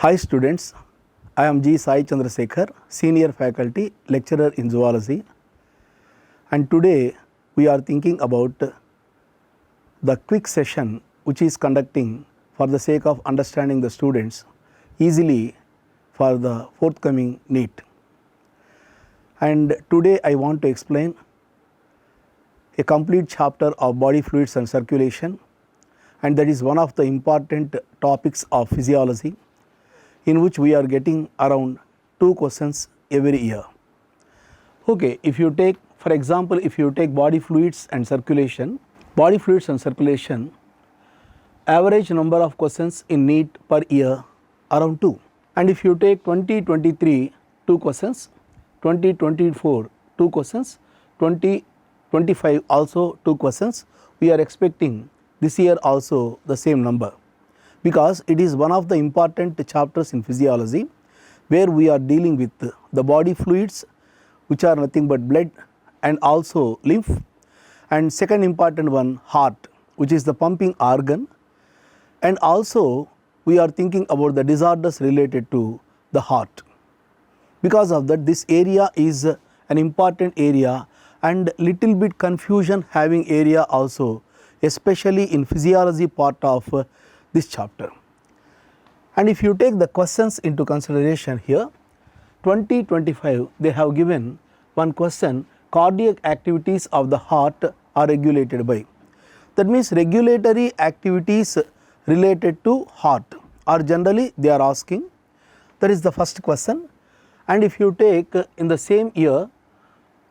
Hi students, I am G. Sai Chandrasekhar, Senior Faculty, Lecturer in Zoology, and today we are thinking about the quick session which is conducting for the sake of understanding the students easily for the forthcoming NEET. And today I want to explain a complete chapter of body fluids and circulation, and that is one of the important topics of physiology, in which we are getting around 2 questions every year. Okay, if you take, for example, if you take body fluids and circulation, average number of questions in NEET per year around 2. And if you take 2023, 2 questions, 2024, 2 questions, 2025 also 2 questions, we are expecting this year also the same number, because it is one of the important chapters in physiology where we are dealing with the body fluids, which are nothing but blood and also lymph, and second important one, heart, which is the pumping organ, and also we are thinking about the disorders related to the heart. Because of that, this area is an important area and little bit confusion having area also, especially in physiology part of this chapter. And if you take the questions into consideration here, 2025 they have given one question: cardiac activities of the heart are regulated by. That means regulatory activities related to heart are generally they are asking. That is the first question. And if you take in the same year,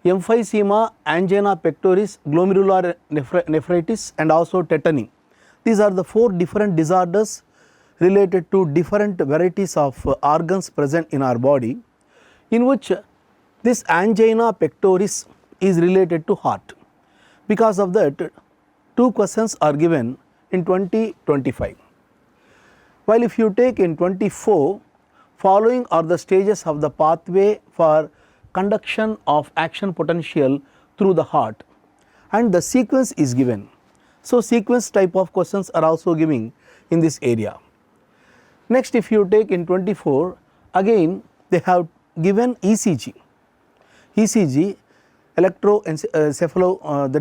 emphysema, angina pectoris, glomerular nephritis and also tetany. These are the 4 different disorders related to different varieties of organs present in our body, in which this angina pectoris is related to heart. Because of that, 2 questions are given in 2025. While if you take in 24, following are the stages of the pathway for conduction of action potential through the heart, and the sequence is given. So, sequence type of questions are also giving in this area. Next, if you take in 24, again they have given ECG, that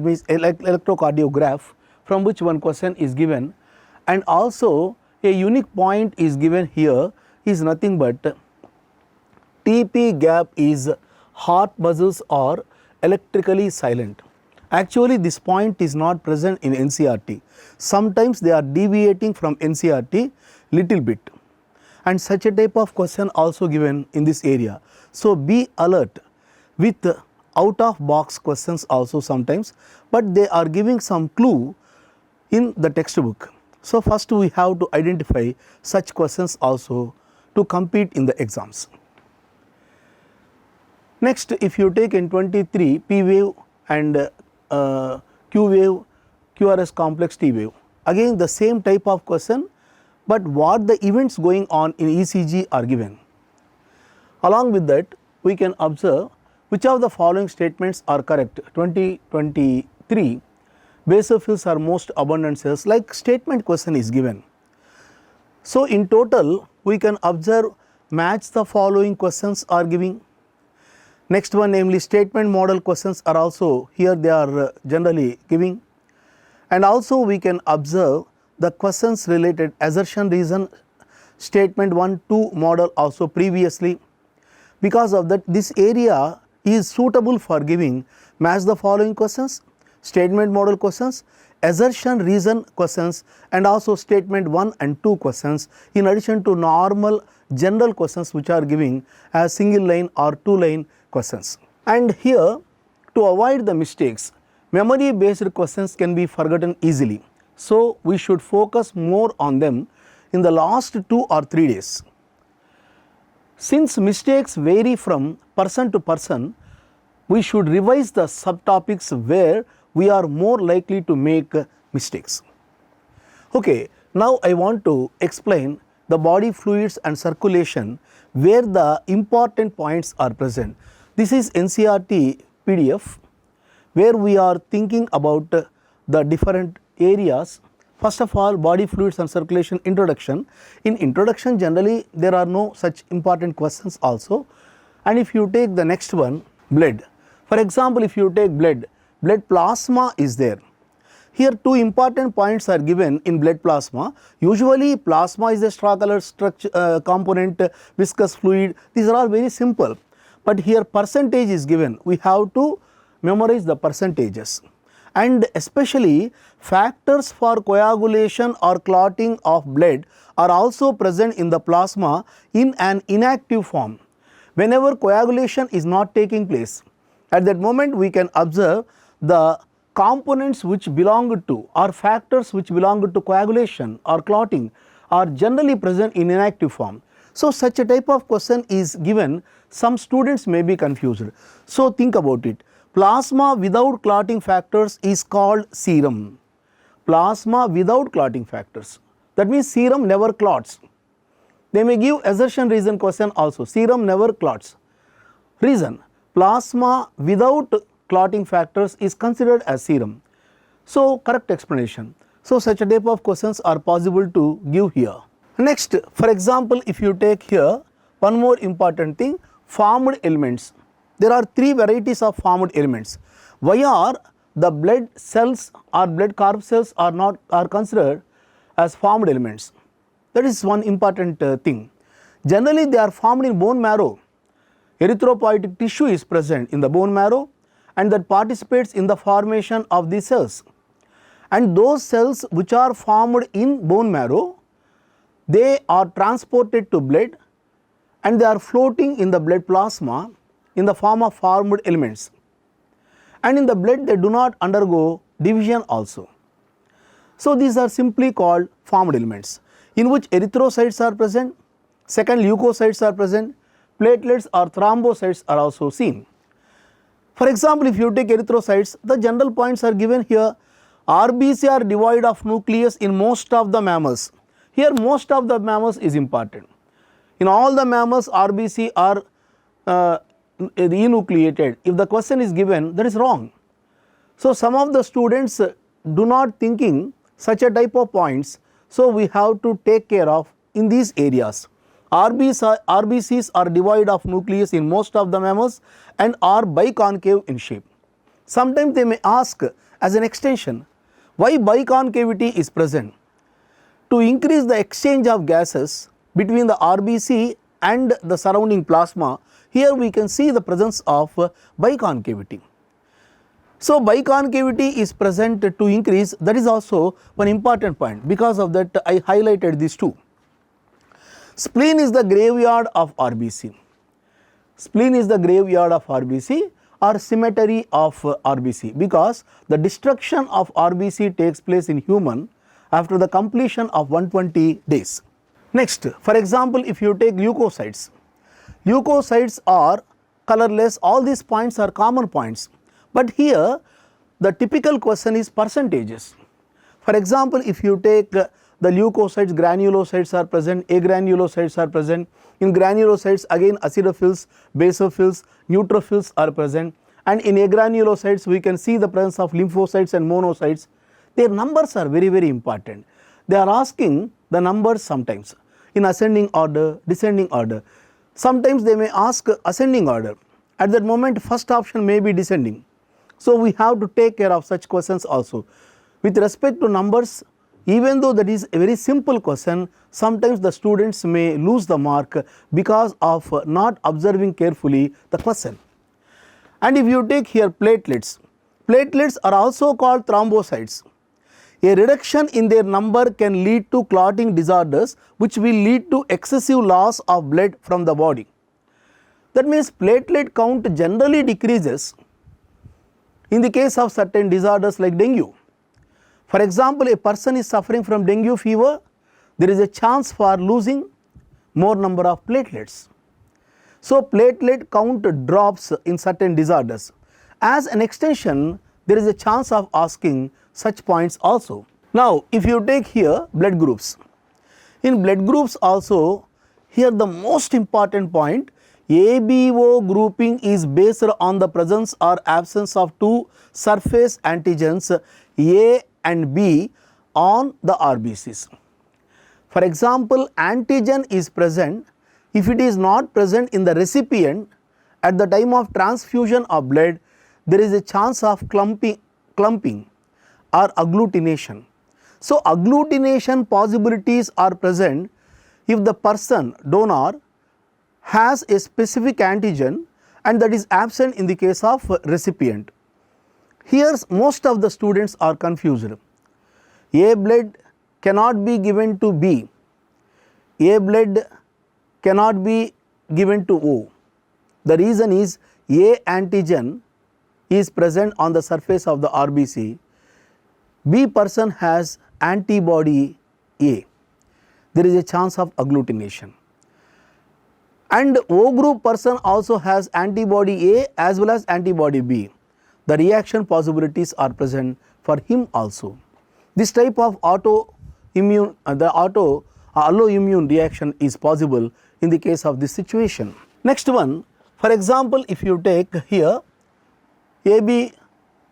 means electrocardiograph, from which one question is given, and also a unique point is given here is nothing but TP gap is heart muscles are electrically silent. Actually, this point is not present in NCERT. Sometimes they are deviating from NCERT little bit, and such a type of question also given in this area. So, be alert with out of box questions also sometimes, but they are giving some clue in the textbook. So, first we have to identify such questions also to compete in the exams. Next, if you take in 23, P wave and Q wave, QRS complex T wave, again the same type of question, but what the events going on in ECG are given. Along with that, we can observe which of the following statements are correct. 2023, basophils are most abundant cells, like statement question is given. So, in total we can observe match the following questions are giving. Next one, namely statement model questions are also here, they are generally giving, and also we can observe the questions related assertion reason, statement 1, 2 model also previously. Because of that, this area is suitable for giving match the following questions, statement model questions, assertion reason questions, and also statement 1 and 2 questions, in addition to normal general questions which are giving as single line or 2 line questions. And here, to avoid the mistakes, memory based questions can be forgotten easily. So, we should focus more on them in the last 2 or 3 days. Since mistakes vary from person to person, we should revise the subtopics where we are more likely to make mistakes. Okay, now I want to explain the body fluids and circulation where the important points are present. This is NCERT PDF where we are thinking about the different areas. First of all, body fluids and circulation introduction. In introduction generally there are no such important questions also. And if you take the next one, blood. For example, if you take blood plasma is there. Here two important points are given in blood plasma. Usually plasma is a straw color structure, component, viscous fluid, these are all very simple. But here percentage is given, we have to memorize the percentages. And especially factors for coagulation or clotting of blood are also present in the plasma in an inactive form. Whenever coagulation is not taking place, at that moment we can observe the components which belong to or factors which belong to coagulation or clotting are generally present in inactive form. So such a type of question is given, some students may be confused. So think about it. Plasma without clotting factors is called serum. Plasma without clotting factors, that means serum never clots. They may give assertion reason question also, serum never clots. Reason, plasma without clotting factors is considered as serum. So correct explanation. So such a type of questions are possible to give here. Next, for example, if you take here one more important thing, formed elements. There are three varieties of formed elements. Why are the blood cells or blood corpuscles are considered as formed elements? That is one important thing. Generally they are formed in bone marrow. Erythropoietic tissue is present in the bone marrow and that participates in the formation of these cells. And those cells which are formed in bone marrow, they are transported to blood and they are floating in the blood plasma in the form of formed elements. And in the blood they do not undergo division also. So these are simply called formed elements, in which erythrocytes are present, second leukocytes are present, platelets or thrombocytes are also seen. For example, if you take erythrocytes, the general points are given here. RBC are devoid of nucleus in most of the mammals. Here most of the mammals is important. In all the mammals RBC are enucleated. If the question is given, that is wrong. So some of the students do not thinking such a type of points, so we have to take care of in these areas. RBCs are devoid of nucleus in most of the mammals and are biconcave in shape. Sometimes they may ask as an extension, why biconcavity is present? To increase the exchange of gases between the RBC and the surrounding plasma, here we can see the presence of biconcavity. So biconcavity is present to increase, that is also one important point. Because of that I highlighted these two. Spleen is the graveyard of RBC. Spleen is the graveyard of RBC or cemetery of RBC, because the destruction of RBC takes place in human after the completion of 120 days. Next, for example, if you take leukocytes, leukocytes are colorless, all these points are common points. But here the typical question is percentages. For example, if you take the leukocytes, granulocytes are present, agranulocytes are present. In granulocytes again acidophils, basophils, neutrophils are present, and in agranulocytes we can see the presence of lymphocytes and monocytes. Their numbers are very, very important. They are asking the numbers sometimes in ascending order, descending order. Sometimes they may ask ascending order. At that moment first option may be descending. So we have to take care of such questions also. With respect to numbers, even though that is a very simple question, sometimes the students may lose the mark because of not observing carefully the question. And if you take here platelets, platelets are also called thrombocytes. A reduction in their number can lead to clotting disorders, which will lead to excessive loss of blood from the body. That means platelet count generally decreases in the case of certain disorders like dengue. For example, a person is suffering from dengue fever, there is a chance for losing more number of platelets. So platelet count drops in certain disorders. As an extension, there is a chance of asking such points also. Now if you take here blood groups, in blood groups also, here the most important point, ABO grouping is based on the presence or absence of two surface antigens A and B on the RBCs. For example, antigen is present. If it is not present in the recipient at the time of transfusion of blood, there is a chance of clumping or agglutination. So, agglutination possibilities are present if the person donor has a specific antigen and that is absent in the case of recipient. Here most of the students are confused. A blood cannot be given to B, A blood cannot be given to O. The reason is A antigen is present on the surface of the RBC, B person has antibody A, there is a chance of agglutination. And O group person also has antibody A as well as antibody B. The reaction possibilities are present for him also. This type of autoimmune reaction is possible in the case of this situation. Next one, for example, if you take here AB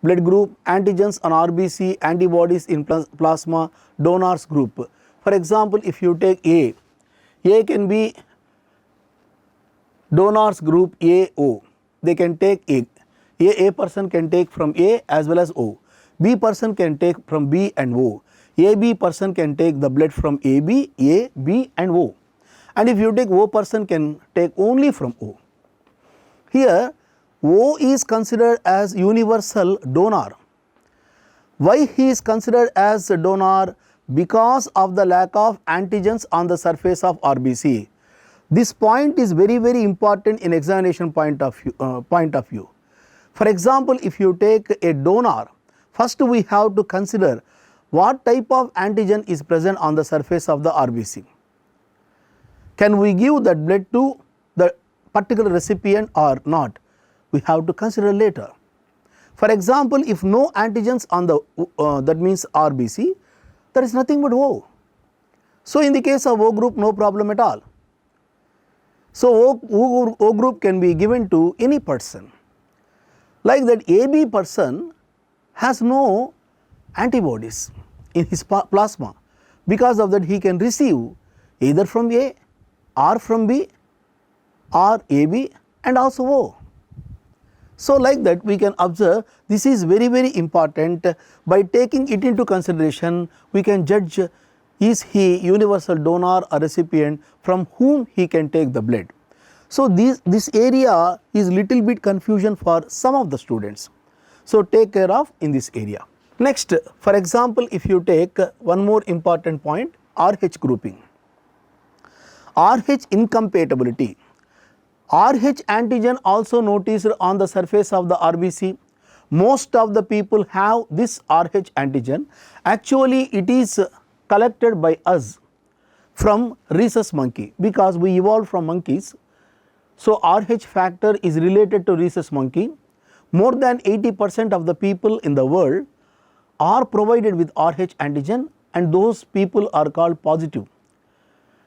blood group, antigens on RBC, antibodies in plasma, donors group. For example, if you take A can be donors group AO, they can take A person can take from A as well as O, B person can take from B and O, AB person can take the blood from AB, A, B and O, and if you take O person can take only from O. Here O is considered as universal donor. Why he is considered as a donor? Because of the lack of antigens on the surface of RBC. This point is very important in examination point of view. For example, if you take a donor, first we have to consider what type of antigen is present on the surface of the RBC. Can we give that blood to the particular recipient or not? We have to consider later. For example, if no antigens on the that means RBC, there is nothing but O. So, in the case of O group, no problem at all. So, O group can be given to any person. Like that, AB person has no antibodies in his plasma. Because of that, he can receive either from A or from B or AB and also O. So, like that we can observe this is very important. By taking it into consideration, we can judge is he universal donor or recipient from whom he can take the blood. So, this area is little bit confusion for some of the students. So, take care of in this area. Next, for example, if you take one more important point, RH grouping. RH incompatibility. RH antigen also noticed on the surface of the RBC. Most of the people have this RH antigen. Actually, it is collected by us from rhesus monkey because we evolved from monkeys. So, RH factor is related to rhesus monkey. More than 80% of the people in the world are provided with RH antigen and those people are called positive.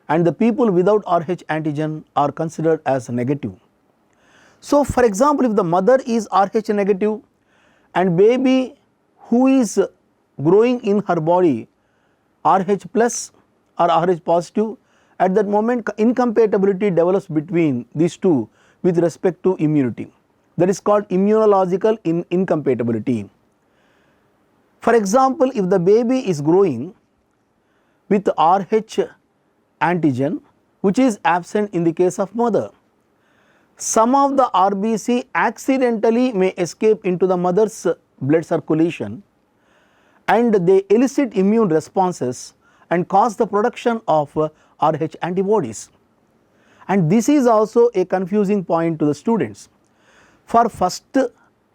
And the people without RH antigen are considered as negative. So, for example, if the mother is RH negative and baby who is growing in her body RH plus or RH positive, at that moment incompatibility develops between these two with respect to immunity. That is called immunological incompatibility. For example, if the baby is growing with RH antigen which is absent in the case of mother, some of the RBC accidentally may escape into the mother's blood circulation and they elicit immune responses and cause the production of RH antibodies. And this is also a confusing point to the students. For first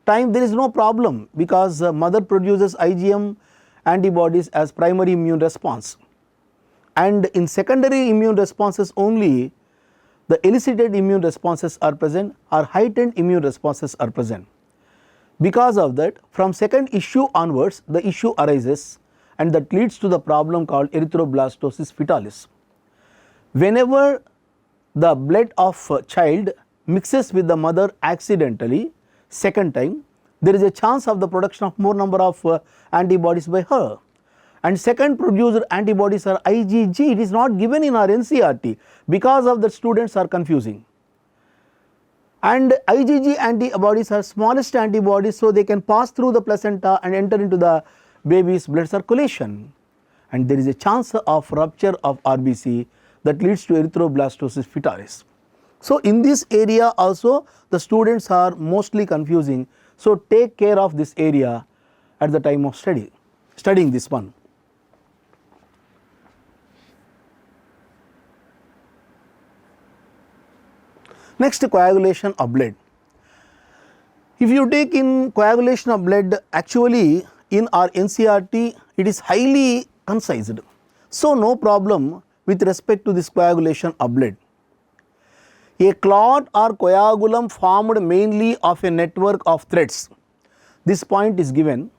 time there is no problem because mother produces IgM antibodies as primary immune response. And in secondary immune responses only the elicited immune responses are present or heightened immune responses are present. Because of that, from second issue onwards the issue arises and that leads to the problem called erythroblastosis foetalis. Whenever the blood of a child mixes with the mother accidentally second time, there is a chance of the production of more number of antibodies by her. and second produced antibodies are IgG. It is not given in our NCERT, because of the students are confusing. And IgG antibodies are smallest antibodies, so they can pass through the placenta and enter into the baby's blood circulation, and there is a chance of rupture of RBC that leads to erythroblastosis foetalis. So in this area also the students are mostly confusing, so take care of this area at the time of studying this one. Next, coagulation of blood. If you take in coagulation of blood, actually in our NCERT it is highly concised, so no problem with respect to this coagulation of blood. A clot or coagulum formed mainly of a network of threads. This point is given.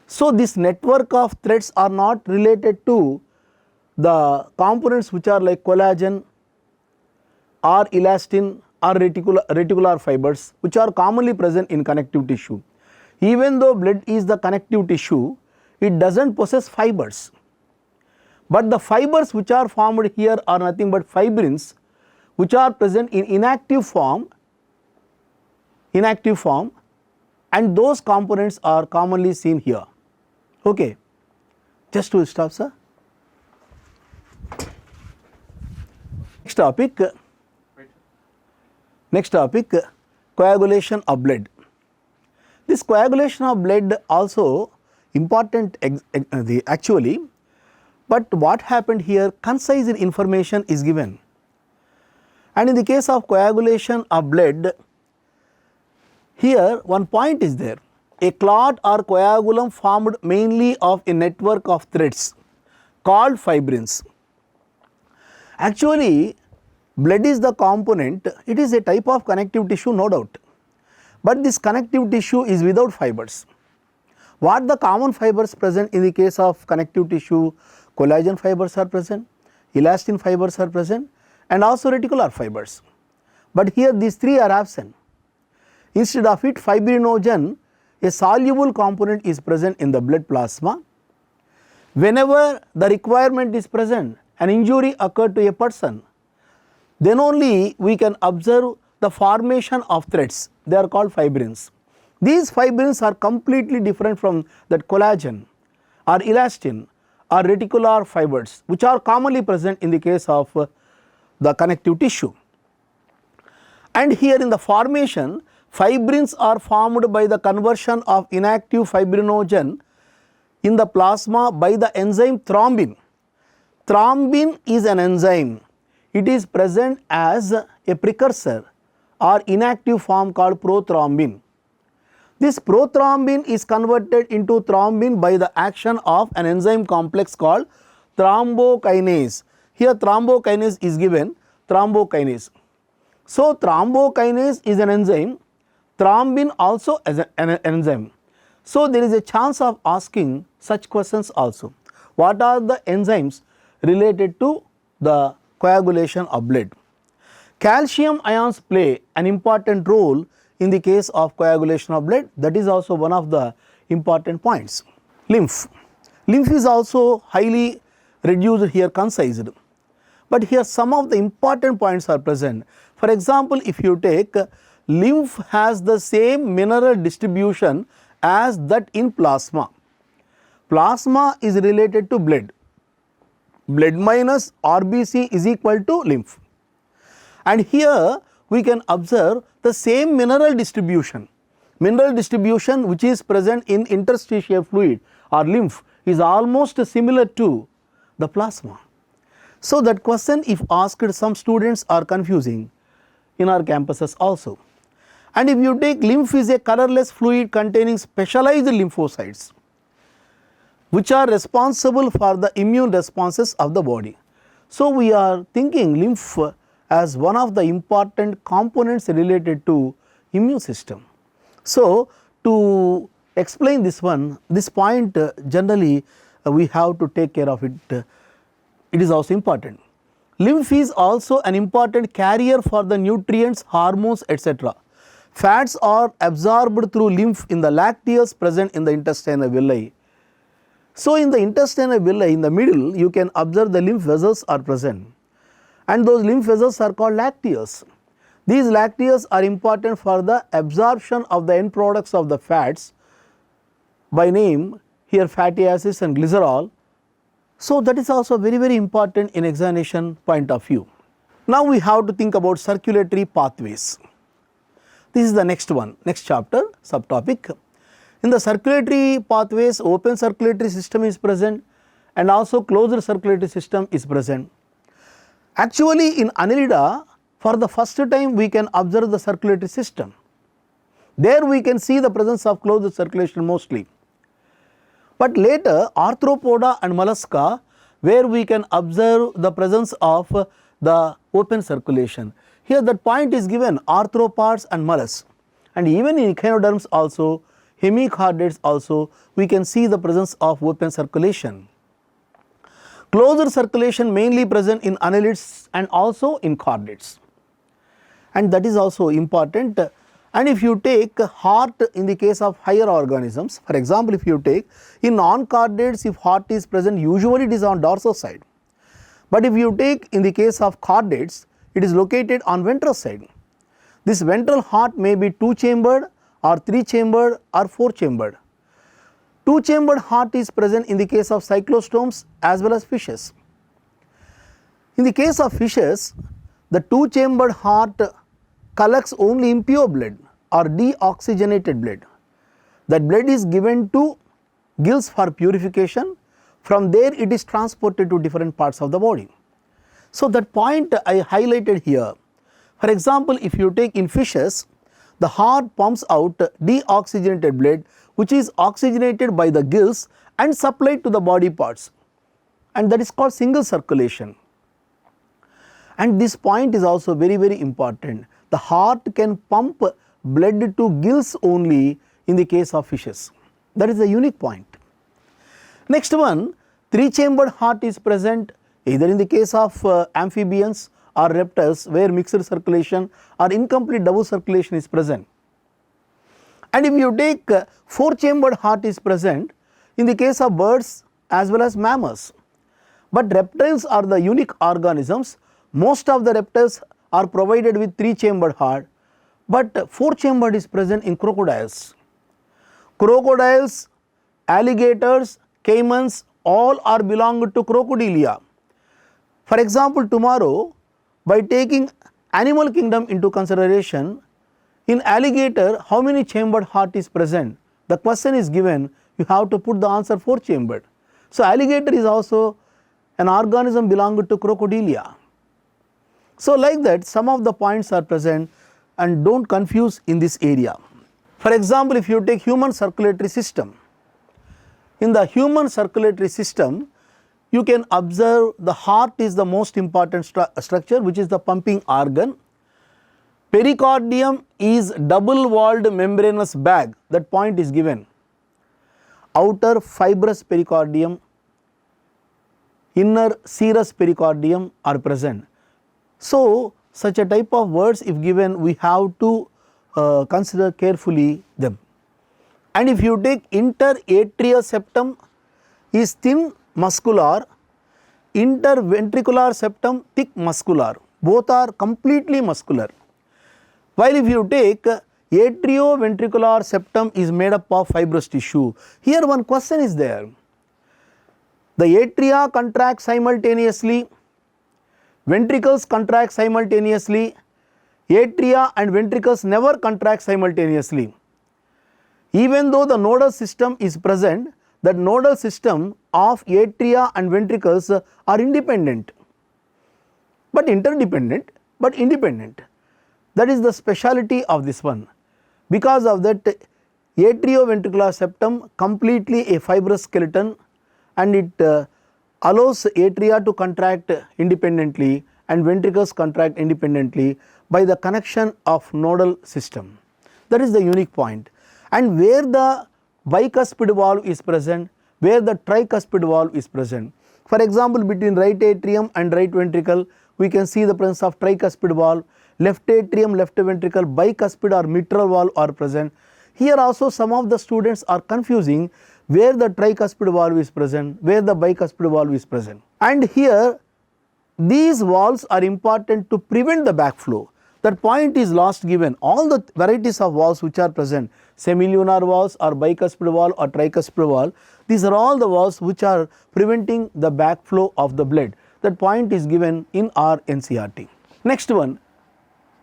So this network of threads are not related to the components which are like collagen or elastin or reticular fibers, which are commonly present in connective tissue. Even though blood is the connective tissue, it does not possess fibers, but the fibers which are formed here are nothing but fibrins, which are present in inactive form, and those components are commonly seen here. Okay, just to stop, sir. Next topic, coagulation of blood. This coagulation of blood also important actually, but what happened here, concise information is given, and in the case of coagulation of blood, here one point is there, a clot or coagulum formed mainly of a network of threads called fibrins. Actually blood is the component, it is a type of connective tissue, no doubt, but this connective tissue is without fibers. What the common fibers present in the case of connective tissue? Collagen fibers are present, elastin fibers are present, and also reticular fibers, but here these three are absent. Instead of it, fibrinogen, a soluble component, is present in the blood plasma. Whenever the requirement is present, an injury occurred to a person, then only we can observe the formation of threads, they are called fibrins. These fibrins are completely different from that collagen or elastin or reticular fibers, which are commonly present in the case of the connective tissue. And here in the formation, fibrins are formed by the conversion of inactive fibrinogen in the plasma by the enzyme thrombin. Thrombin is an enzyme. It is present as a precursor or inactive form called prothrombin. This prothrombin is converted into thrombin by the action of an enzyme complex called thrombokinase. Here thrombokinase is given, thrombokinase. So thrombokinase is an enzyme, thrombin also as an enzyme. So there is a chance of asking such questions also. What are the enzymes related to the coagulation of blood? Calcium ions play an important role in the case of coagulation of blood. That is also one of the important points. Lymph. Lymph is also highly reduced here, concised, but here some of the important points are present. For example, if you take lymph has the same mineral distribution as that in plasma. Plasma is related to blood. Blood minus RBC is equal to lymph. And here we can observe the same mineral distribution. Mineral distribution which is present in interstitial fluid or lymph is almost similar to the plasma. So that question, if asked, some students are confusing in our campuses also. And if you take, lymph is a colorless fluid containing specialized lymphocytes which are responsible for the immune responses of the body. So we are thinking lymph as one of the important components related to immune system. So to explain this one, this point generally we have to take care of it. It is also important. Lymph is also an important carrier for the nutrients, hormones, etc. Fats are absorbed through lymph in the lacteals present in the intestinal villi. So, in the intestinal villi in the middle you can observe the lymph vessels are present, and those lymph vessels are called lacteals. These lacteals are important for the absorption of the end products of the fats by name here fatty acids and glycerol. So, that is also very important in examination point of view. Now, we have to think about circulatory pathways. This is the next one, next chapter, subtopic. In the circulatory pathways, open circulatory system is present and also closed circulatory system is present. Actually, in Annelida, for the first time we can observe the circulatory system. There we can see the presence of closed circulation mostly. But later arthropoda and mollusca, where we can observe the presence of the open circulation. Here that point is given, arthropods and mollusks, and even in echinoderms also, hemichordates also, we can see the presence of open circulation. Closed circulation mainly present in annelids and also in chordates, and that is also important. And if you take heart in the case of higher organisms, for example, if you take in non-chordates, if heart is present, usually it is on dorsal side. But if you take in the case of chordates, it is located on ventral side. This ventral heart may be 2-chambered or 3-chambered or 4-chambered. 2-chambered heart is present in the case of cyclostomes as well as fishes. In the case of fishes, the 2-chambered heart collects only impure blood or deoxygenated blood. That blood is given to gills for purification. From there it is transported to different parts of the body. So, that point I highlighted here. For example, if you take in fishes, the heart pumps out deoxygenated blood which is oxygenated by the gills and supplied to the body parts, and that is called single circulation. And this point is also very important. The heart can pump blood to gills only in the case of fishes. That is a unique point. Next one, 3-chambered heart is present either in the case of amphibians or reptiles where mixed circulation or incomplete double circulation is present. And if you take 4-chambered heart is present in the case of birds as well as mammals. But reptiles are the unique organisms. Most of the reptiles are provided with 3-chambered heart, but 4-chambered is present in crocodiles. Crocodiles, alligators, caimans, all are belong to crocodilia. For example, tomorrow by taking animal kingdom into consideration, in alligator how many chambered heart is present? The question is given, you have to put the answer 4-chambered. So, alligator is also an organism belonging to crocodilia. So, like that some of the points are present and do not confuse in this area. For example, if you take human circulatory system, in the human circulatory system you can observe the heart is the most important structure, which is the pumping organ. Pericardium is double walled membranous bag, that point is given. Outer fibrous pericardium, inner serous pericardium are present. So, such a type of words if given, we have to consider carefully them. And if you take interatrial septum is thin muscular, interventricular septum thick muscular, both are completely muscular. While if you take atrioventricular septum is made up of fibrous tissue. Here one question is there. The atria contract simultaneously, ventricles contract simultaneously, atria and ventricles never contract simultaneously. Even though the nodal system is present, that nodal system of atria and ventricles are independent, but interdependent, but independent. That is the speciality of this one. Because of that, atrioventricular septum completely a fibrous skeleton, and it allows atria to contract independently and ventricles contract independently by the connection of nodal system. That is the unique point. And where the bicuspid valve is present, where the tricuspid valve is present. For example, between right atrium and right ventricle, we can see the presence of tricuspid valve. Left atrium, left ventricle, bicuspid or mitral valve are present. Here also some of the students are confusing where the tricuspid valve is present, where the bicuspid valve is present. And here these valves are important to prevent the backflow. That point is last given. All the varieties of valves which are present, semilunar valves or bicuspid valve or tricuspid valve, these are all the valves which are preventing the backflow of the blood. That point is given in our NCERT. Next one,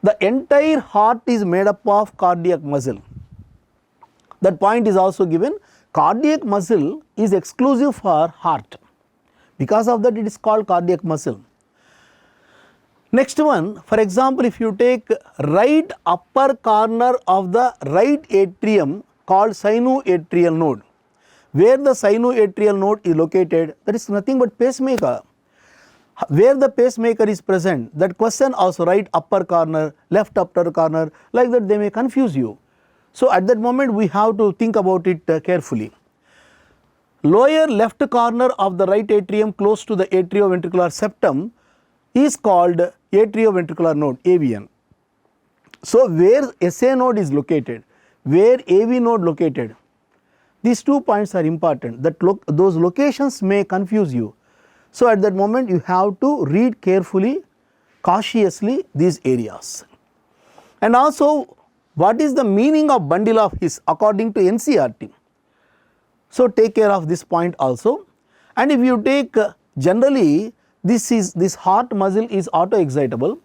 the entire heart is made up of cardiac muscle. That point is also given. Cardiac muscle is exclusive for heart. Because of that it is called cardiac muscle. Next one, for example, if you take right upper corner of the right atrium called sinoatrial node, where the sinoatrial node is located, that is nothing but pacemaker. Where the pacemaker is present, that question also right upper corner, left upper corner, like that they may confuse you. So at that moment we have to think about it carefully. Lower left corner of the right atrium close to the atrioventricular septum is called atrioventricular node, AVN. So where SA node is located, where AV node located, these 2 points are important, that those locations may confuse you. So at that moment you have to read carefully, cautiously these areas. And also what is the meaning of bundle of His according to NCERT. So take care of this point also. And if you take generally this heart muscle is auto-excitable,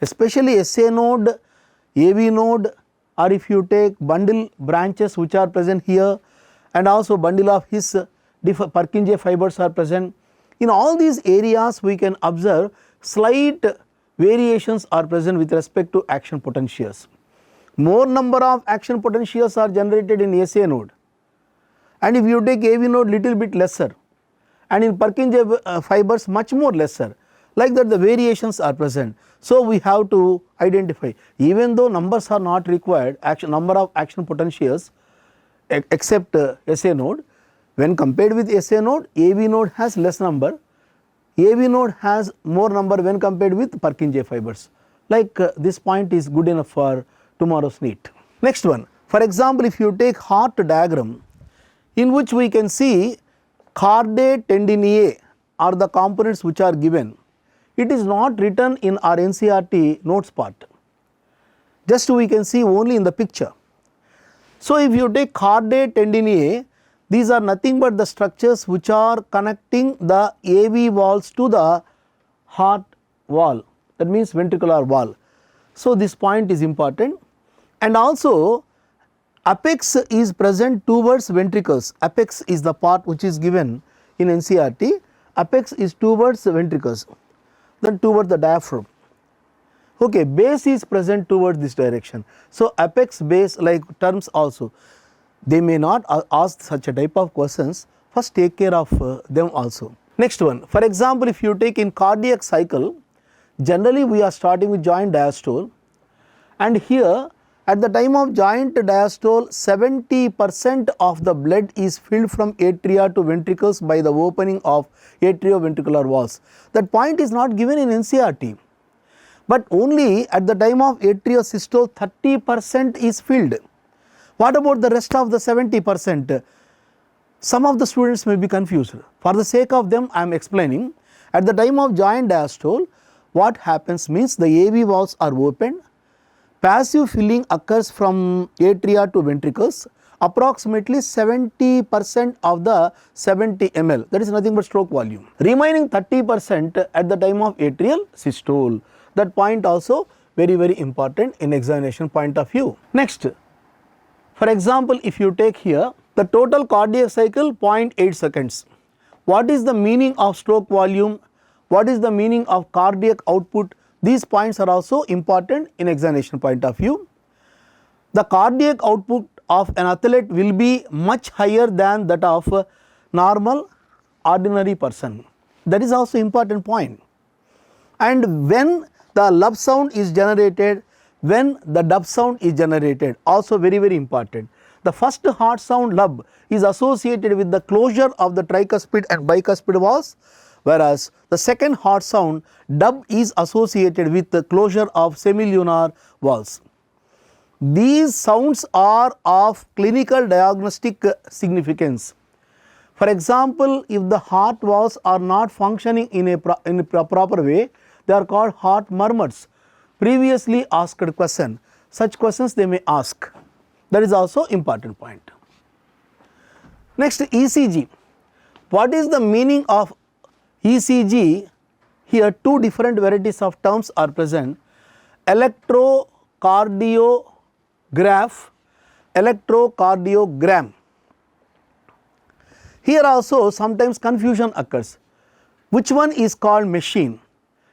especially SA node, AV node, or if you take bundle branches which are present here, and also bundle of His Purkinje fibers are present. In all these areas we can observe slight variations are present with respect to action potentials. More number of action potentials are generated in SA node, and if you take AV node little bit lesser, and in Purkinje fibers much more lesser, like that the variations are present. So we have to identify, even though numbers are not required, number of action potentials except SA node, when compared with SA node, AV node has less number, AV node has more number when compared with Purkinje fibers. Like this point is good enough for tomorrow's NEET. Next one, for example, if you take heart diagram in which we can see cardae tendineae are the components which are given, it is not written in our NCERT notes part, just we can see only in the picture. So if you take cardae tendineae, these are nothing but the structures which are connecting the AV valves to the heart wall, that means ventricular wall. So this point is important. And also apex is present towards ventricles. Apex is the part which is given in NCERT. Apex is towards the ventricles, then towards the diaphragm. Okay, base is present towards this direction. So apex, base, like terms also, they may not ask such a type of questions. First take care of them also. Next one, for example, if you take in cardiac cycle, generally we are starting with joint diastole, and here at the time of joint diastole 70% of the blood is filled from atria to ventricles by the opening of atrioventricular valves. That point is not given in NCERT, but only at the time of atriosystole 30% is filled. What about the rest of the 70%? Some of the students may be confused. For the sake of them I am explaining. At the time of joint diastole, what happens means the AV valves are opened, passive filling occurs from atria to ventricles, approximately 70% of the 70 ml, that is nothing but stroke volume. Remaining 30% at the time of atrial systole. That point also very important in examination point of view. Next, for example, if you take here the total cardiac cycle 0.8 seconds. What is the meaning of stroke volume? What is the meaning of cardiac output? These points are also important in examination point of view. The cardiac output of an athlete will be much higher than that of a normal ordinary person. That is also important point. And when the lub sound is generated, when the dub sound is generated, also very important. The first heart sound lub is associated with the closure of the tricuspid and bicuspid valves, whereas the second heart sound dub is associated with the closure of semilunar valves. These sounds are of clinical diagnostic significance. For example, if the heart valves are not functioning in a proper way, they are called heart murmurs. Previously asked question, such questions they may ask. That is also important point. Next, ECG. What is the meaning of ECG? Here two different varieties of terms are present: electrocardiograph, electrocardiogram. Here also sometimes confusion occurs. Which one is called machine?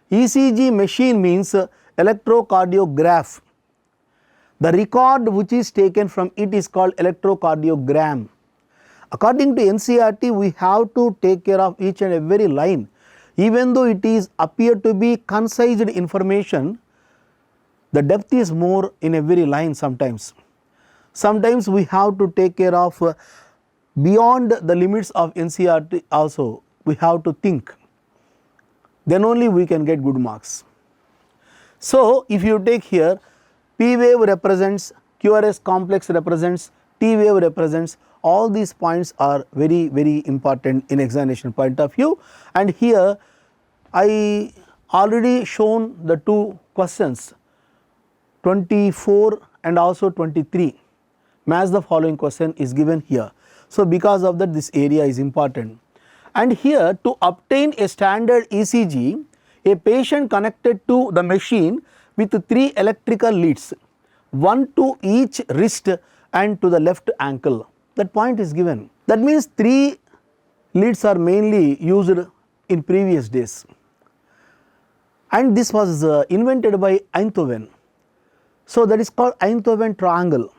ECG machine means electrocardiograph. The record which is taken from it is called electrocardiogram. According to NCERT, we have to take care of each and every line. Even though it is appear to be concised information, the depth is more in every line sometimes. Sometimes we have to take care of beyond the limits of NCERT also. We have to think. Then only we can get good marks. So, if you take here, P wave represents, QRS complex represents, T wave represents, all these points are very, very important in examination point of view. And here I already shown the two questions, 24 and also 23. Match the following question is given here. So, because of that, this area is important. And here, to obtain a standard ECG, a patient connected to the machine with 3 electrical leads, one to each wrist and to the left ankle. That point is given. That means 3 leads are mainly used in previous days. And this was invented by Einthoven. So, that is called Einthoven triangle.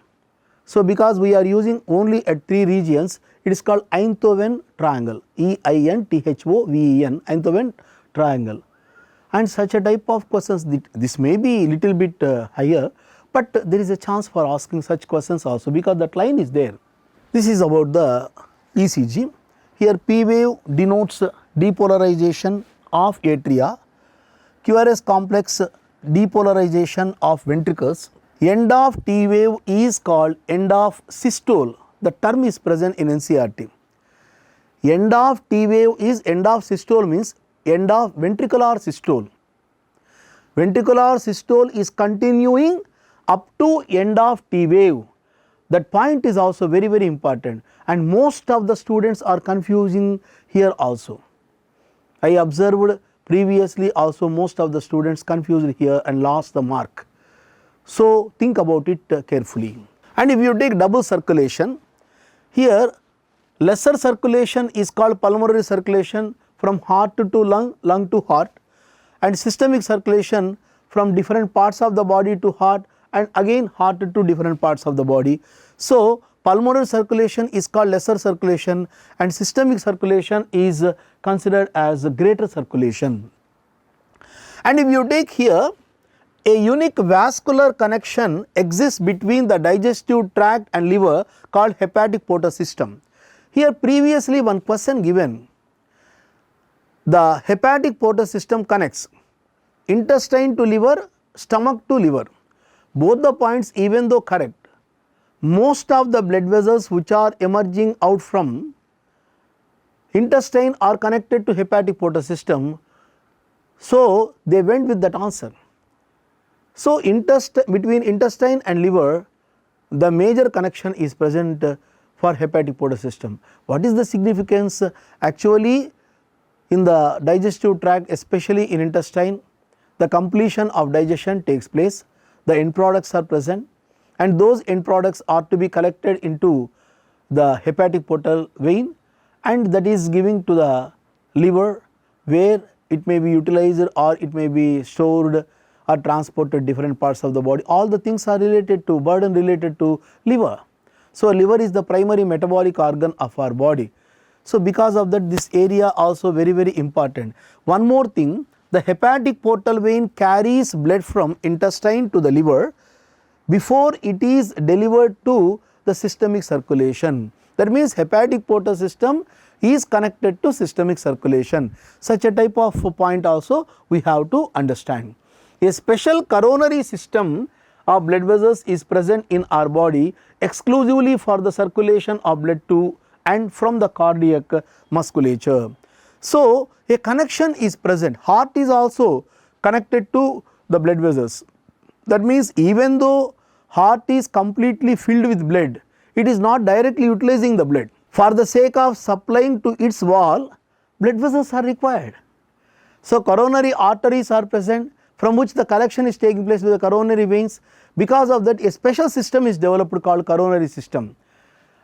So, because we are using only at 3 regions, it is called Einthoven triangle, EINTHOVEN, Einthoven triangle. And such a type of questions, this may be little bit higher, but there is a chance for asking such questions also, because that line is there. This is about the ECG. Here P wave denotes depolarization of atria, QRS complex depolarization of ventricles. End of T wave is called end of systole. The term is present in NCERT. End of T wave is end of systole, means end of ventricular systole. Ventricular systole is continuing up to end of T wave. That point is also very, very important, and most of the students are confusing here also. I observed previously also most of the students confused here and lost the mark. So, think about it carefully. And if you take double circulation, here lesser circulation is called pulmonary circulation from heart to lung, lung to heart, and systemic circulation from different parts of the body to heart, and again heart to different parts of the body. So, pulmonary circulation is called lesser circulation and systemic circulation is considered as greater circulation. And if you take here, a unique vascular connection exists between the digestive tract and liver called hepatic portal system. Here previously one question given, the hepatic portal system connects intestine to liver, stomach to liver. Both the points even though correct, most of the blood vessels which are emerging out from intestine are connected to hepatic portal system. So, they went with that answer. So, between intestine and liver, the major connection is present for hepatic portal system. What is the significance? Actually, in the digestive tract, especially in intestine, the completion of digestion takes place, the end products are present, and those end products are to be collected into the hepatic portal vein, and that is giving to the liver, where it may be utilized or it may be stored or transported different parts of the body. All the things are related to, burden related to liver. So, liver is the primary metabolic organ of our body. So, because of that, this area also very, very important. One more thing, the hepatic portal vein carries blood from intestine to the liver before it is delivered to the systemic circulation. That means hepatic portal system is connected to systemic circulation. Such a type of point also we have to understand. A special coronary system of blood vessels is present in our body exclusively for the circulation of blood to and from the cardiac musculature. So, a connection is present. Heart is also connected to the blood vessels. That means even though heart is completely filled with blood, it is not directly utilizing the blood. For the sake of supplying to its wall, blood vessels are required. So, coronary arteries are present from which the collection is taking place with the coronary veins. Because of that, a special system is developed called coronary system,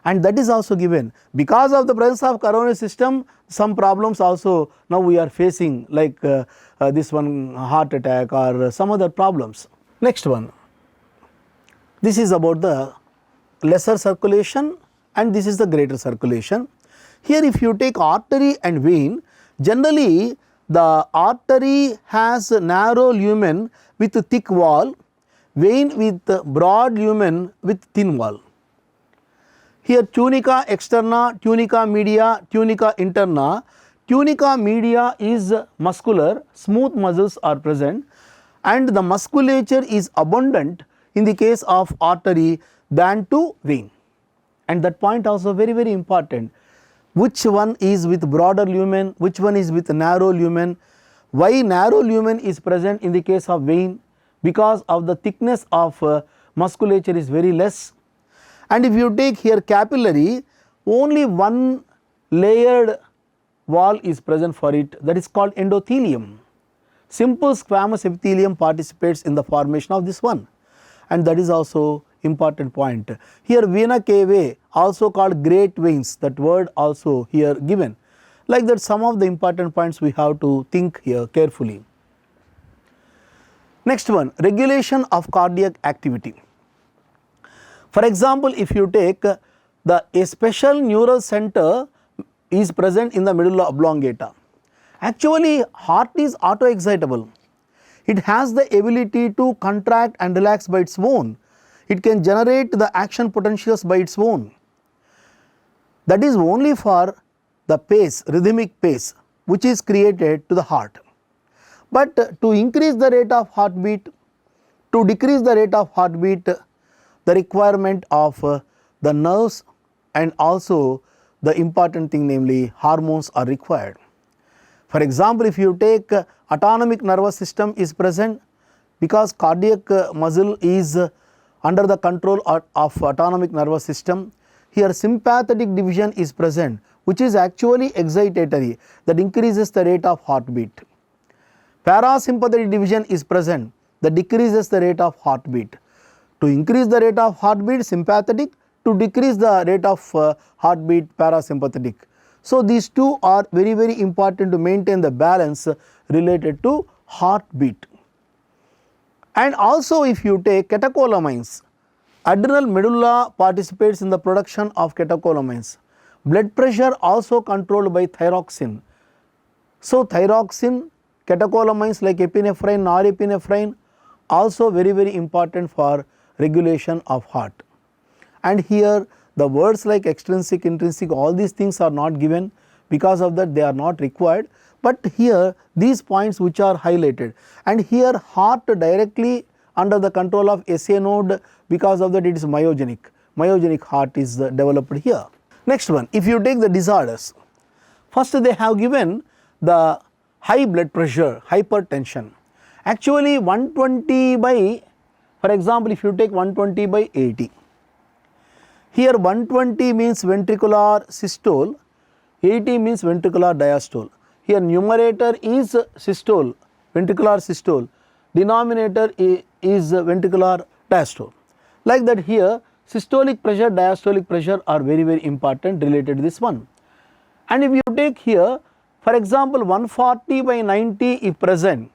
and that is also given. Because of the presence of coronary system, some problems also now we are facing, like this one, heart attack or some other problems. Next one, this is about the lesser circulation and this is the greater circulation. Here if you take artery and vein, generally the artery has a narrow lumen with a thick wall, vein with broad lumen with thin wall. Here tunica externa, tunica media, tunica interna. Tunica media is muscular, smooth muscles are present, and the musculature is abundant in the case of artery than to vein. And that point also very important. Which one is with broader lumen, which one is with narrow lumen? Why narrow lumen is present in the case of vein? Because of the thickness of musculature is very less. And if you take here capillary, only one layered wall is present for it, that is called endothelium. Simple squamous epithelium participates in the formation of this one, and that is also important point. Here vena cavae, also called great veins, that word also here given. Like that, some of the important points we have to think here carefully. Next one, regulation of cardiac activity. For example, if you take a special neural center is present in the medulla oblongata. Actually, heart is auto-excitable. It has the ability to contract and relax by its own. It can generate the action potentials by its own. That is only for the pace, rhythmic pace, which is created to the heart. But to increase the rate of heartbeat, to decrease the rate of heartbeat, the requirement of the nerves and also the important thing, namely hormones, are required. For example, if you take autonomic nervous system is present, because cardiac muscle is under the control of autonomic nervous system. Here sympathetic division is present, which is actually excitatory, that increases the rate of heartbeat. Parasympathetic division is present, that decreases the rate of heartbeat. To increase the rate of heartbeat, sympathetic; to decrease the rate of heartbeat, parasympathetic. So these two are very important to maintain the balance related to heartbeat. And also if you take catecholamines, adrenal medulla participates in the production of catecholamines. Blood pressure also controlled by thyroxine. So thyroxine, catecholamines like epinephrine, norepinephrine, also very important for regulation of heart. And here the words like extrinsic, intrinsic, all these things are not given, because of that they are not required. But here these points which are highlighted, and here heart directly under the control of SA node, because of that it is myogenic. Myogenic heart is developed here. Next one, if you take the disorders, first they have given the high blood pressure, hypertension. Actually 120 by, for example, if you take 120 by 80, here 120 means ventricular systole, 80 means ventricular diastole. Here numerator is systole, ventricular systole, denominator is ventricular diastole. Like that, here systolic pressure, diastolic pressure are very important related to this one. And if you take here, for example, 140 by 90 if present,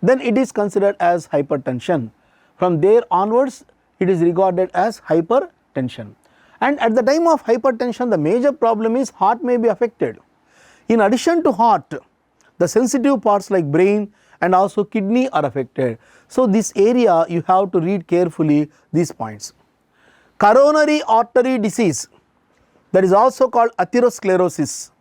then it is considered as hypertension. From there onwards it is regarded as hypertension. And at the time of hypertension, the major problem is heart may be affected. In addition to heart, the sensitive parts like brain and also kidney are affected. So this area you have to read carefully these points. Coronary artery disease, that is also called atherosclerosis.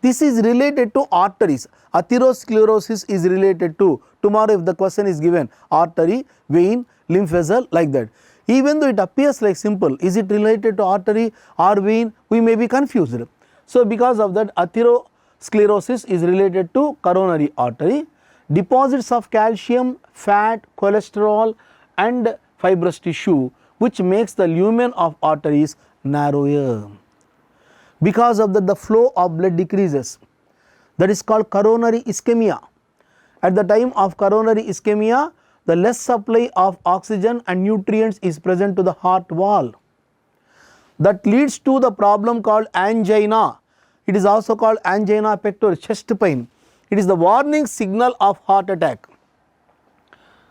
This is related to arteries. Atherosclerosis is related to, tomorrow if the question is given, artery, vein, lymph vessel, like that. Even though it appears like simple, is it related to artery or vein? We may be confused. So, because of that, atherosclerosis is related to coronary artery. Deposits of calcium, fat, cholesterol and fibrous tissue, which makes the lumen of arteries narrower. Because of that, the flow of blood decreases. That is called coronary ischemia. At the time of coronary ischemia, the less supply of oxygen and nutrients is present to the heart wall. That leads to the problem called angina. It is also called angina pectoris, chest pain. It is the warning signal of heart attack.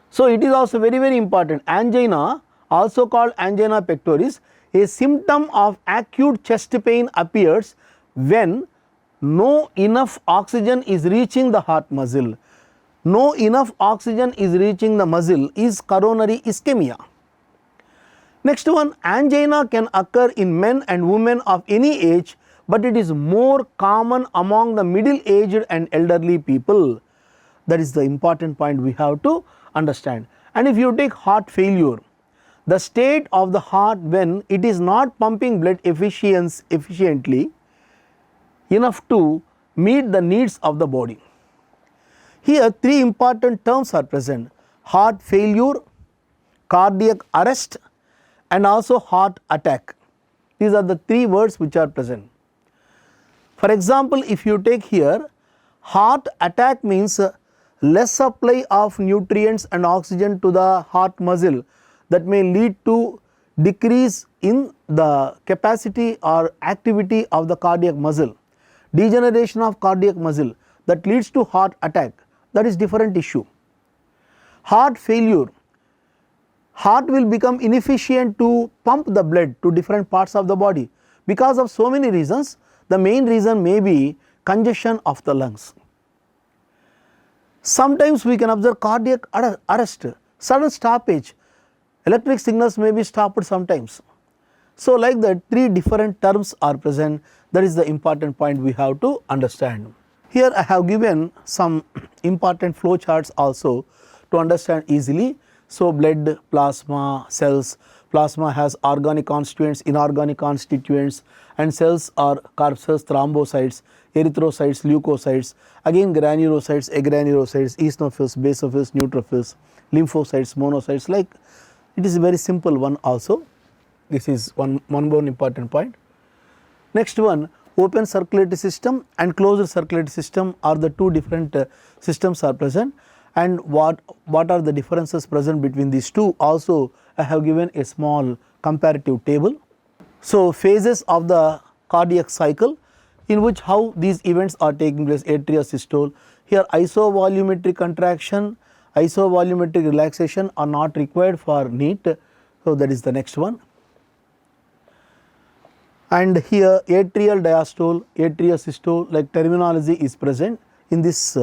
So, it is also very important. Angina, also called angina pectoris, a symptom of acute chest pain appears when no enough oxygen is reaching the heart muscle. No enough oxygen is reaching the muscle is coronary ischemia. Next one, angina can occur in men and women of any age, but it is more common among the middle aged and elderly people. That is the important point we have to understand. And if you take heart failure, the state of the heart when it is not pumping blood efficiently enough to meet the needs of the body. Here three important terms are present: heart failure, cardiac arrest and also heart attack. These are the three words which are present. For example, if you take here, heart attack means less supply of nutrients and oxygen to the heart muscle, that may lead to decrease in the capacity or activity of the cardiac muscle. Degeneration of cardiac muscle, that leads to heart attack, that is different issue. Heart failure, heart will become inefficient to pump the blood to different parts of the body because of so many reasons. The main reason may be congestion of the lungs. Sometimes we can observe cardiac arrest, sudden stoppage, electric signals may be stopped sometimes. So, like that, three different terms are present. That is the important point we have to understand. Here I have given some important flow charts also to understand easily. So, blood, plasma, cells. Plasma has organic constituents, inorganic constituents, and cells are corpuscles, thrombocytes, erythrocytes, leukocytes, again granulocytes, agranulocytes, eosinophils, basophils, neutrophils, lymphocytes, monocytes. Like, it is a very simple one also. This is one more important point. Next one, open circulatory system and closed circulatory system are the two different systems are present, and what are the differences present between these two. Also I have given a small comparative table. So, phases of the cardiac cycle, in which how these events are taking place: atrial here isovolumetric contraction, isovolumetric relaxation are not required for NEET. So, that is the next one. And here atrial diastole, atrial like terminology is present in this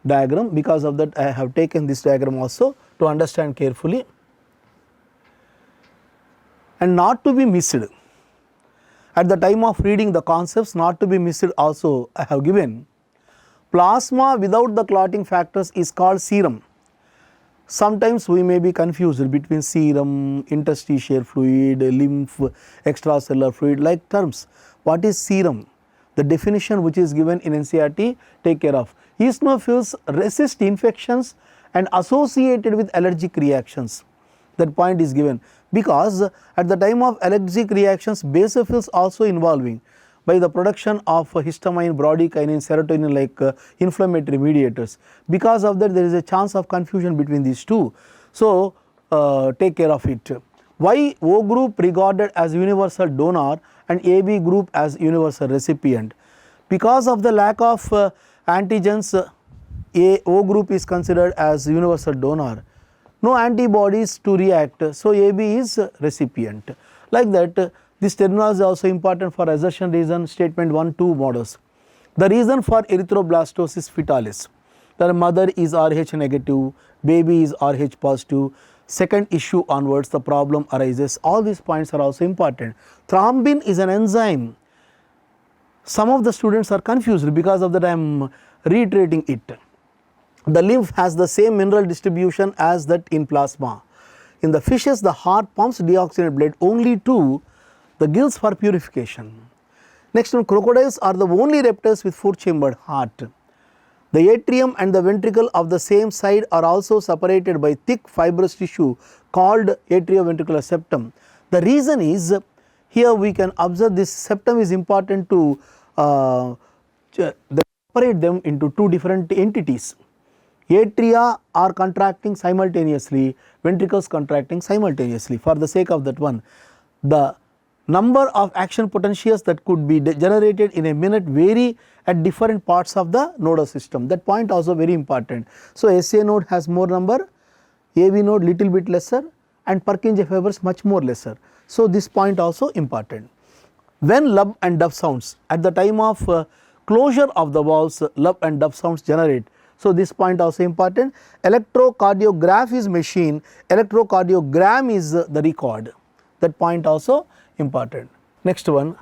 diagram. Because of that I have taken this diagram also to understand carefully. And not to be missed, at the time of reading the concepts, not to be missed also I have given, plasma without the clotting factors is called serum. Sometimes we may be confused between serum, interstitial fluid, lymph, extracellular fluid, like terms. What is serum? The definition which is given in NCERT, take care of. Eosinophils resist infections and associated with allergic reactions. That point is given because at the time of allergic reactions, basophils also involving by the production of histamine, bradykinin, serotonin like inflammatory mediators. Because of that there is a chance of confusion between these two. So, take care of it. Why O group regarded as universal donor and AB group as universal recipient? Because of the lack of antigens, O group is considered as universal donor. No antibodies to react, so AB is recipient. Like that, this terminology is also important for assertion reason, statement 1, 2 models. The reason for erythroblastosis foetalis, the mother is Rh negative, baby is Rh positive, second issue onwards the problem arises. All these points are also important. Thrombin is an enzyme. Some of the students are confused, because of that I am reiterating it. The lymph has the same mineral distribution as that in plasma. In the fishes, the heart pumps deoxygenated blood only to the gills for purification. Next one, crocodiles are the only reptiles with 4-chambered heart. The atrium and the ventricle of the same side are also separated by thick fibrous tissue called atrioventricular septum. The reason is, here we can observe this septum is important to separate them into two different entities. Atria are contracting simultaneously, ventricles contracting simultaneously. For the sake of that one, the number of action potentials that could be generated in a minute vary at different parts of the nodal system. That point also very important. So, SA node has more number, AV node little bit lesser, and Purkinje fibers much more lesser. So, this point also important. When lub and dub sounds, at the time of closure of the valves, lub and dub sounds generate. So, this point also important. Electrocardiograph is machine, electrocardiogram is the record. That point also important. Next one,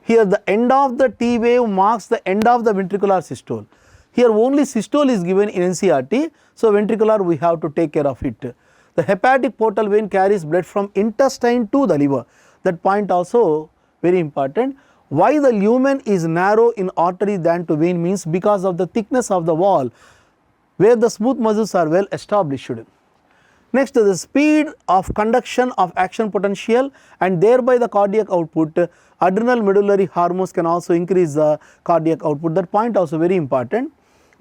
here the end of the T wave marks the end of the ventricular systole. Here only systole is given in NCERT, so ventricular we have to take care of it. The hepatic portal vein carries blood from intestine to the liver. That point also very important. Why the lumen is narrow in artery than to vein means because of the thickness of the wall where the smooth muscles are well established. Next, the speed of conduction of action potential and thereby the cardiac output. Adrenal medullary hormones can also increase the cardiac output. That point also very important.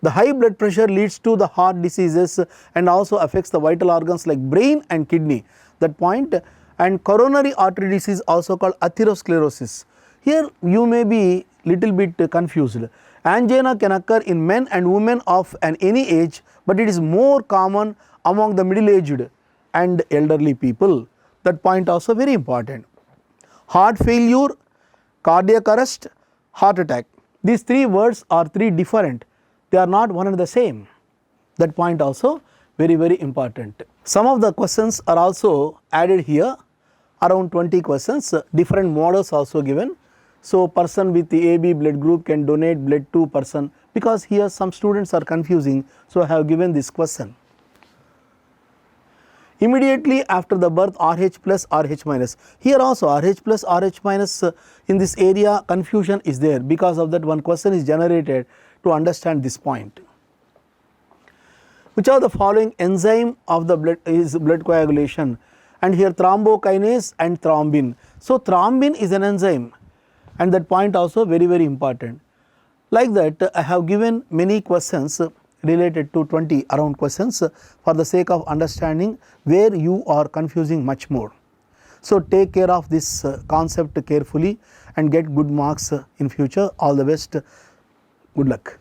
The high blood pressure leads to the heart diseases and also affects the vital organs like brain and kidney. That point. And coronary artery disease also called atherosclerosis. Here you may be little bit confused. Angina can occur in men and women of any age, but it is more common among the middle aged and elderly people. That point also very important. Heart failure, cardiac arrest, heart attack. These three words are three different. They are not one and the same. That point also very important. Some of the questions are also added here, around 20 questions, different models also given. So, person with the AB blood group can donate blood to person, because here some students are confusing. So, I have given this question. Immediately after the birth, RH plus RH minus. Here also RH plus RH minus in this area confusion is there, because of that one question is generated to understand this point. Which are the following enzyme of the blood is blood coagulation? And here thrombokinase and thrombin. So, thrombin is an enzyme, and that point also very important. Like that, I have given many questions related to 20 around questions for the sake of understanding where you are confusing much more. So, take care of this concept carefully and get good marks in future. All the best. Good luck.